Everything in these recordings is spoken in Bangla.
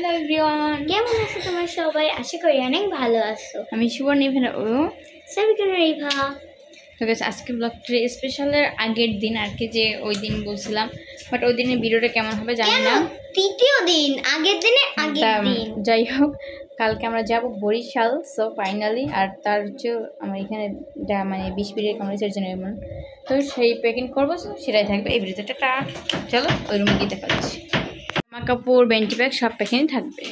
হ্যালো এভরিওয়ান, কেমন আছো তোমরা সবাই? আশা করি অনেক ভালো আছো। আমি সুবর্ণা ও সাবিকানা রেভা। তো গাইস, আজকে ব্লগটা স্পেশালের আগের দিন আর কি, যে ওই দিন বলছিলাম, বাট ওই দিনের ভিডিওটা কেমন হবে জানি না। তৃতীয় দিন, আগের দিন। যাই হোক, কালকে আমরা যাব বরিশাল। সো ফাইনালি, আর তার হচ্ছে আমার এখানে মানে 20 মিনিটের কংগ্রেসের জন্য এমন, তো সেই প্যাকিং করবো, সেটাই থাকবে এই ভিডিওতে। চলো ওই রুমে গিয়ে দেখা যাচ্ছে। জামা কাপড়, বেন্টি ব্যাগ সব প্যাকিং থাকবে।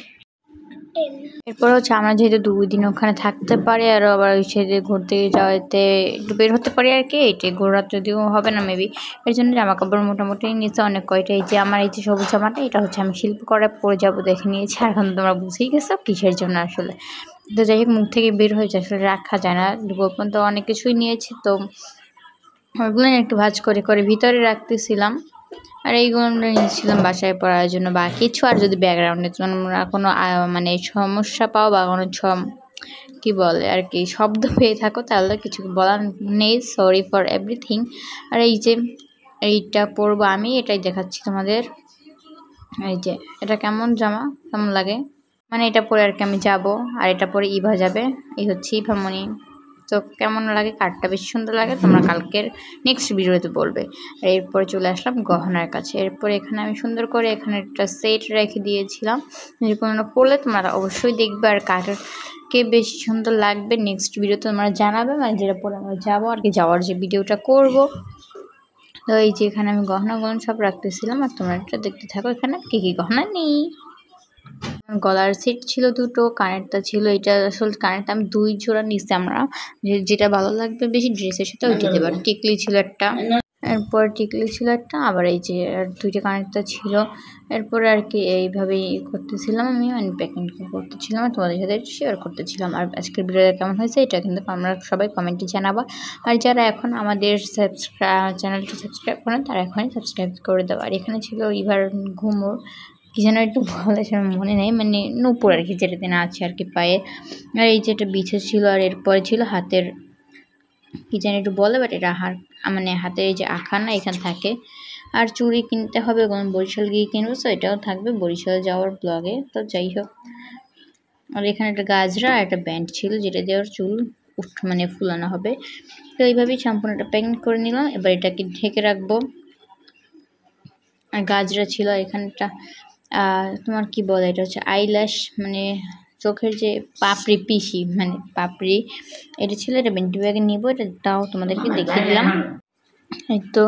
এরপর হচ্ছে আমরা যেহেতু 2 দিন ওখানে থাকতে পারি, আর আবার ওই সাইডে ঘুরতে যাওয়াতে একটু বের হতে পারি আর কি, এটি ঘোরা যদিও হবে না মেবি, এর জন্য জামা কাপড় মোটামুটি নিচে অনেক কয়টা। এই যে আমার এই যে সবুজ জামাটা, এটা হচ্ছে আমি শিল্প করে পরে যাবো দেখে নিয়েছি। আর এখন তোমরা বুঝেই গেছো কিসের জন্য আসলে। তো যাই হোক, মুখ থেকে বের হয়ে যায়, আসলে রাখা যায় না। গোপন তো অনেক কিছুই নিয়েছি, তো ওগুলো একটু ভাঁজ করে করে ভিতরে রাখতেছিলাম। আর এইগুলো আমরা নিয়েছিলাম বাসায় পড়ার জন্য বা কিছু। আর যদি ব্যাকগ্রাউন্ডে তোমরা কোনো মানে সমস্যা পাও বা কোনো কী বলে আর কি শব্দ পেয়ে থাকো, তাহলে কিছু বলার নেই, সরি ফর এভরিথিং। আর এই যে এইটা পরবো আমি, এটাই দেখাচ্ছি তোমাদের। এই যে এটা কেমন জামা, কেমন লাগে, মানে এটা পরে আর কি আমি যাবো। আর এটা পরে ইভা যাবে, এই হচ্ছে ইভামণি। তো কেমন লাগে, কার্ডটা বেশি সুন্দর লাগে, তোমরা কালকের নেক্সট ভিডিওতে বলবে। আর এরপরে চলে আসলাম গহনার কাছে। এরপরে এখানে আমি সুন্দর করে এখানে একটা সেট রেখে দিয়েছিলাম, যে কোনো পরলে তোমরা অবশ্যই দেখবে। আর কাকে বেশি সুন্দর লাগবে নেক্সট ভিডিওতে তোমরা জানাবে, মানে যেটা পরে আমরা যাবো আর কি, যাওয়ার যে ভিডিওটা করব। তো এই যে এখানে আমি গহনাগুলো সব রাখতেছিলাম, আর তোমরা এটা দেখতে থাকো এখানে কী গহনা নেই। গলার সেট ছিল দুটো, কানেরটা ছিল, এটা আসলে কানেরটা আমি 2 জোড়া নিচ্ছি আমরা, যেটা ভালো লাগবে বেশি ড্রেসের সাথে ওইটা দেবো। আর টিকলি ছিল একটা, এরপর টিকলি ছিল একটা, আবার এই যে আর 2টা কানেরটা ছিল। এরপরে আর কি এইভাবেই করতেছিলাম আমি, মানে প্যাকিং করতেছিলাম আর তোমাদের সাথে শেয়ার করতেছিলাম। আর আজকের ভিডিওটা কেমন হয়েছে এটা কিন্তু আমরা সবাই কমেন্টে জানাবা। আর যারা এখন আমাদের চ্যানেলটি সাবস্ক্রাইব করেন, তারা এখনই সাবস্ক্রাইব করে দেবো। আর এখানে ছিল ইভার ঘুমোর কি যেন একটু বলে, সেটা মনে নেই, মানে নূপুর আর কি, যেটা দিন আছে আর কি পায়ে। আর এই যে একটা বিছে ছিল, আর এরপরে ছিল হাতের কি যেন একটু বলে, বাট এটা মানে হাতের এই যে আখানা এখানে থাকে। আর চুড়ি কিনতে হবে, বরিশাল গিয়ে কিনবো, তো এটাও থাকবে বরিশাল যাওয়ার ব্লগে। তো যাই হোক, আর এখানে একটা গাজরা আর একটা ব্যান্ড ছিল, যেটা দিয়ে ওর চুল মানে ফুলানো হবে। তো এইভাবেই সম্পূর্ণটা প্যাকিং করে নিলাম। এবার এটাকে ঢেকে রাখবো। আর গাজরা ছিল এখানটা, তোমার কি বলে, এটা হচ্ছে আইল্যাশ, মানে চোখের যে পাপড়ি, পিসি মানে পাপড়ি, এটা ছিল। এটা বেন্টি ব্যাগে নিবো, এটাও তোমাদেরকে দেখিয়ে দিলাম। এই তো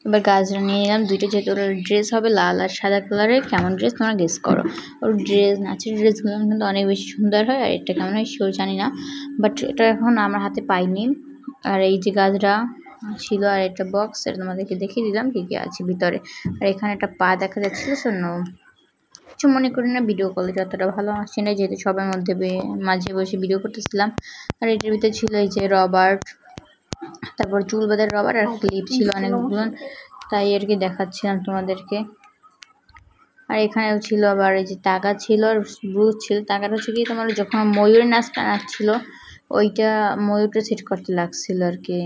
এবার গাজরা নিয়ে নিলাম 2টা, যেহেতু ওর ড্রেস হবে লাল আর সাদা কালারের। কেমন ড্রেস তোমরা গেস করো। ওর ড্রেস, নাচের ড্রেসগুলো কিন্তু অনেক বেশি সুন্দর হয়। আর এটা কেমন হয় সেও জানি না, বাট এটা এখন আমার হাতে পাইনি। আর এই যে গাজরা ছিল, আর একটা বক্স, এটা তোমাদেরকে দেখিয়ে দিলাম কী কী আছে ভিতরে। আর এখানে একটা পা দেখা যাচ্ছিল, শোনো কিছু মনে করি না, ভিডিও কলে যতটা ভালো আসছে না, যেহেতু সবার মধ্যে মাঝে বসে ভিডিও করতেছিলাম। আর এটার ভিতরে ছিল এই যে রবার, তারপর চুল বাঁধার রবার, আর ক্লিপ ছিল অনেকগুলো, তাই আর কি দেখাচ্ছিলাম তোমাদেরকে। আর এখানেও ছিল আবার এই যে তাগা ছিল, আর ব্রুজ ছিল। তাগাটা হচ্ছে কি তোমার যখন ময়ূরের নাচটা নাচছিল, ওইটা ময়ূরটা সেট করতে লাগছিল আর কি।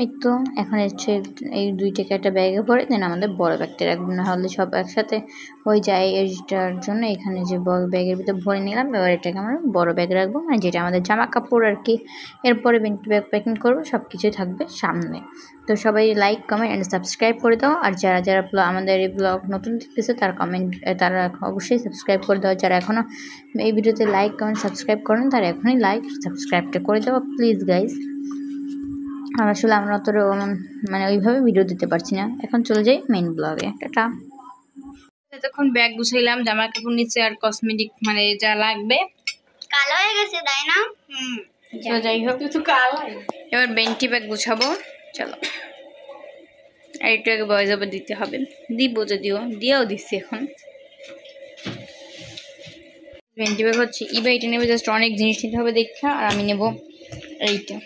এই তো এখন হচ্ছে এই 2টাকে একটা ব্যাগে ভরে দেন, আমাদের বড় ব্যাগটা রাখবো, না হলে সব একসাথে হয়ে যায়। এটার জন্য এখানে যে বড় ব্যাগের ভিতরে ভরে নিলাম। এবার এটাকে আমরা বড় ব্যাগ রাখবো, মানে যেটা আমাদের জামা কাপড় আর কি। এরপরে বেন্টি ব্যাগ প্যাকিং করবো, সব কিছুই থাকবে সামনে। তো সবাই লাইক, কমেন্ট অ্যান্ড সাবস্ক্রাইব করে দাও। আর যারা যারা আমাদের এই ব্লগ নতুন দেখতেছে, তারা অবশ্যই সাবস্ক্রাইব করে দাও। যারা এখনও এই ভিডিওতে লাইক, কমেন্ট, সাবস্ক্রাইব করেন, তারা এখনই লাইক, সাবস্ক্রাইবটা করে দেবো প্লিজ গাইজ। আর আসলে আমরা অতটা মানে ওইভাবে ভিডিও দিতে পারছি না। এখন চলে যাই মেইন ব্লগে। টাটা। এতক্ষণ ব্যাগ গুছাইলাম, জামা কাপড় নিচে, আর কসমেটিক মানে যা লাগবে। কালো হয়ে গেছে তাই না? যাই হোক, এবার বেন্টি ব্যাগ গুছাবো, চলো। আর একটু আগে বয়স আবার দিতে হবে, দিব যদিও, দিয়েও দিচ্ছি এখন। বেন্টি ব্যাগ হচ্ছে ইবা, এটা নেবে জাস্ট, অনেক জিনিস নিতে হবে দেখা। আর আমি নেব এইটা,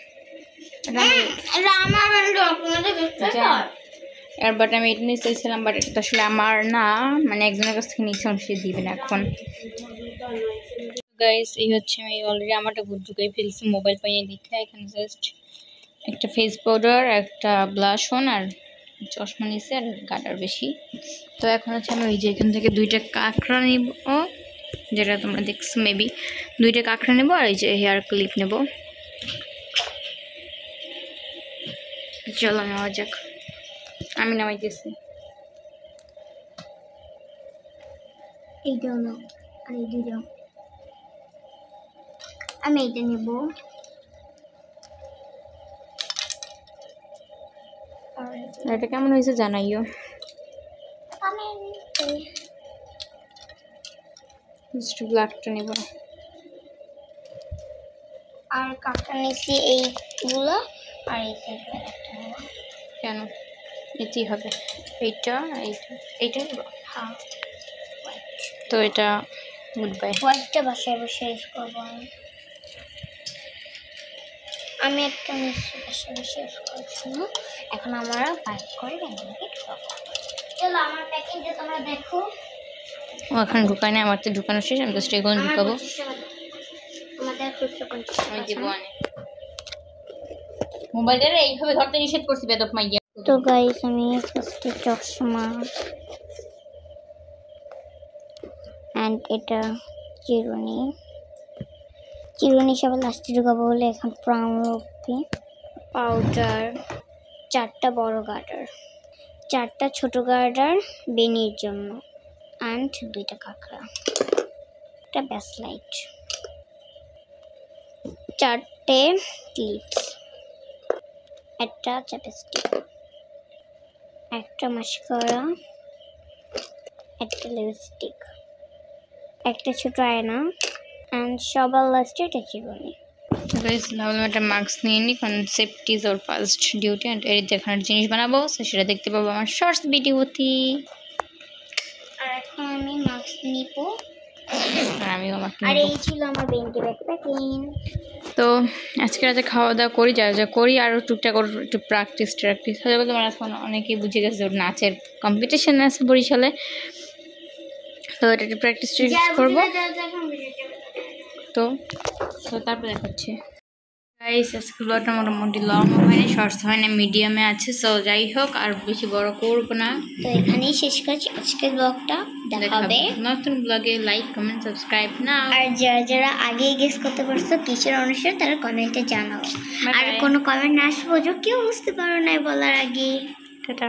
বাট আমি এটা নিয়ে চাইছিলাম, বাট এটা তো আসলে আমার না, মানে একজনের কাছ থেকে নিয়েছিলাম, সে দিবে না এখন। গাইস, এই হচ্ছে আমি অলরেডি আমারটা ঢুকাই ফেলছি মোবাইল পাইয়ে দেখে। এখানে জাস্ট একটা ফেস পাউডার, একটা ব্লাশ অন, আর চশমা নিয়েছে আর গাটার বেশি। তো এখন হচ্ছে আমি ওই যে এখান থেকে 2টা কাঁকড়া নিব, যেটা তোমরা দেখছো মেবি। 2টা কাঁকড়া নেবো আর এই যে হেয়ার ক্লিপ নেব। চলো নেওয়া যাক, আমি নামাইতেছি। এইটাও নাও আর এই দুটো আমি এইটা নেব। এটা কেমন হয়েছে জানাইও। ব্ল্যাকটা নেব আর কাঁকড়া নিচ্ছি এইগুলো আর এই সাইডে একটা নেব। কেন এতেই হবে, এইটা এইটা নেব। হ্যাঁ তো এটা গুড বাই। হোয়াইটটা বাসায় বসে ইউজ করবো আমি একটা নিচ্ছি বাসায় বসে ইউজ করছি না। এখন আমরা বাইক করে চলো আমার প্যাকিংটা তোমরা দেখো। ও এখন ঢুকায় না, আমার তো ঢুকানো শেষ, আমি জাস্ট এখন ঢুকাবো। আমাদের খুচরো 50 আমি দিব আনে মোবাইলটা এইভাবে ধরতে নিষেধ করছি বেদক মাইয়া। তো গাইস আমি ফার্স্টে চশমা এন্ড এটা চিরুনি সব লাস্টে ঢুকাবো বলে এখন প্রাউন পাউডার, 4টা বড় গার্ডার, 4টা ছোট গার্ডার বেনির জন্য এন্ড 2টা কাঁকড়া, একটা ব্যাস লাইট, 4টে ক্লিপস, একটা চ্যাপস্টিক, একটা মাস্কারা, একটা লিপস্টিক, একটা ছোট আয়না এন্ড সবার লাস্টে একটা চিরুনি। গাইস ভাবলাম একটা মাস্ক নিয়ে নিই, কারণ safety is our first duty. And এই দেখানোর জিনিস বানাবো, সেটা দেখতে পাবো আমার শর্টস ভিডিওতে। আর এখন আমি মাস্ক নিব আর আমিও আমাকে আর এই ছিল আমার বেন্টি ব্যাকপ্যাকিং। তো আজকে রাতে খাওয়া দাওয়া করি, যা করি, আর টুকটাক একটু প্র্যাকটিস হয়ে যাবে। তোমার এখন অনেকেই বুঝে গেছে ওর নাচের কম্পিটিশন আছে বরিশালে, তো এটা একটু প্র্যাকটিস করবো। তো তারপর দেখাচ্ছি গাইস, আজকে ব্লগটা মোটামুটি লং হয়নি, শর্টস হয়নি, মিডিয়ামে আছে। সো যাই হোক, আর বেশি বড় করবো না। তো এখানেই শেষ করছি আজকের ব্লগটা। দেখা হবে নতুন ব্লগে। লাইক কমেন্ট সাবস্ক্রাইব না। আর যারা আগে গেস করতে পারছো কিসের অনুসারে তারা কমেন্টে জানাও। আর কোনো কমেন্ট না আসবো কেউ বুঝতে পারো না বলার আগে। টাটা।